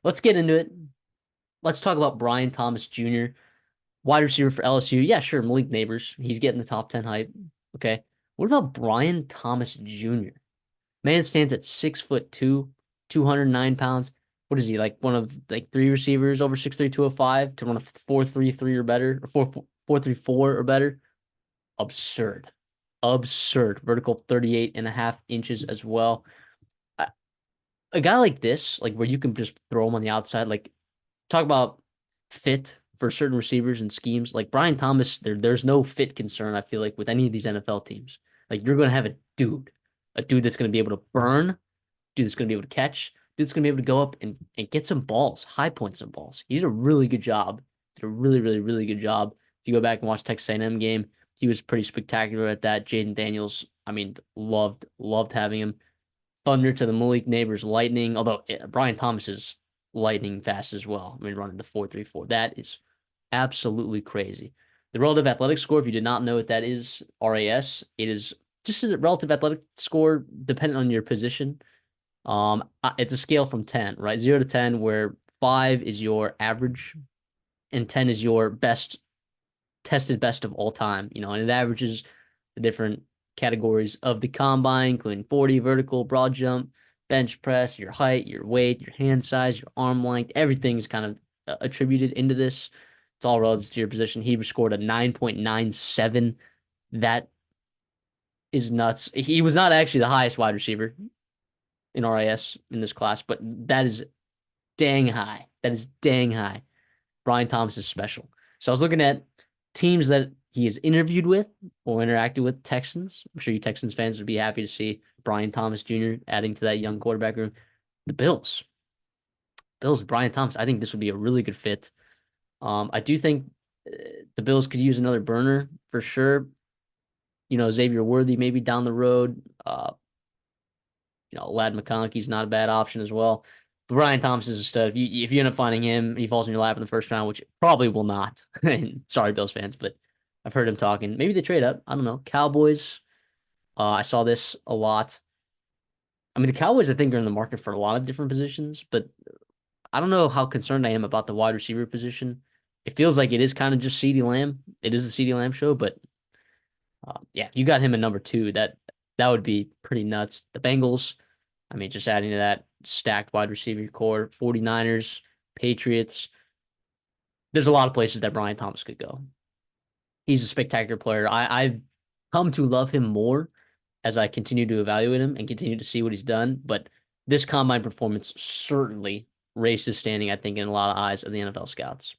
let's get into it. Let's talk about Brian Thomas Jr., wide receiver for LSU. Yeah, sure, Malik Neighbors. He's getting the top 10 hype. Okay. What about Brian Thomas Jr.? Man stands at 6'2", 209 pounds. What is he, like one of like three receivers over 6'3", 205 to run a 4.33 or better, or 4.34 or better? Absurd. Absurd. Vertical 38 and a half inches as well. A guy like this, like where you can just throw him on the outside, like talk about fit for certain receivers and schemes. Like Brian Thomas, there's no fit concern, I feel like, with any of these NFL teams. Like you're gonna have a dude that's gonna be able to burn, dude that's gonna be able to catch, dude that's gonna be able to go up and get some balls, high points some balls. He did a really good job. Did a really, really, really good job. If you go back and watch Texas A&M game, he was pretty spectacular at that. Jaden Daniels, I mean, loved having him. Thunder to the Malik Neighbors Lightning, although Brian Thomas is lightning fast as well. I mean, running the 4.34. That is absolutely crazy. The relative athletic score, if you did not know what that is, RAS, it is just a relative athletic score dependent on your position. It's a scale from 10, right? 0 to 10, where 5 is your average and 10 is your best tested best of all time, and it averages the different categories of the combine, including 40, vertical, broad jump, bench press, your height, your weight, your hand size, your arm length. Everything is kind of attributed into this. It's all relative to your position. He scored a 9.97. That is nuts. He was not actually the highest wide receiver in RIS in this class, but that is dang high. That is dang high. Brian Thomas is special. So I was looking at teams that he has interviewed with or interacted with. Texans. I'm sure you Texans fans would be happy to see Brian Thomas Jr. adding to that young quarterback room. The Bills. Bills, Brian Thomas. I think this would be a really good fit. I do think the Bills could use another burner for sure. Xavier Worthy maybe down the road. Lad McConkey's not a bad option as well. But Brian Thomas is a stud. If you end up finding him, he falls in your lap in the first round, which probably will not. Sorry, Bills fans, but I've heard him talking. Maybe they trade up. I don't know. Cowboys. I saw this a lot. I mean, the Cowboys, I think, are in the market for a lot of different positions, but I don't know how concerned I am about the wide receiver position. It feels like it is kind of just CeeDee Lamb. It is the CeeDee Lamb show, but yeah, if you got him at number two, that would be pretty nuts. The Bengals. I mean, just adding to that stacked wide receiver core, 49ers, Patriots. There's a lot of places that Brian Thomas could go. He's a spectacular player. I've come to love him more as I continue to evaluate him and continue to see what he's done. But this combine performance certainly raised his standing, I think, in a lot of eyes of the NFL scouts.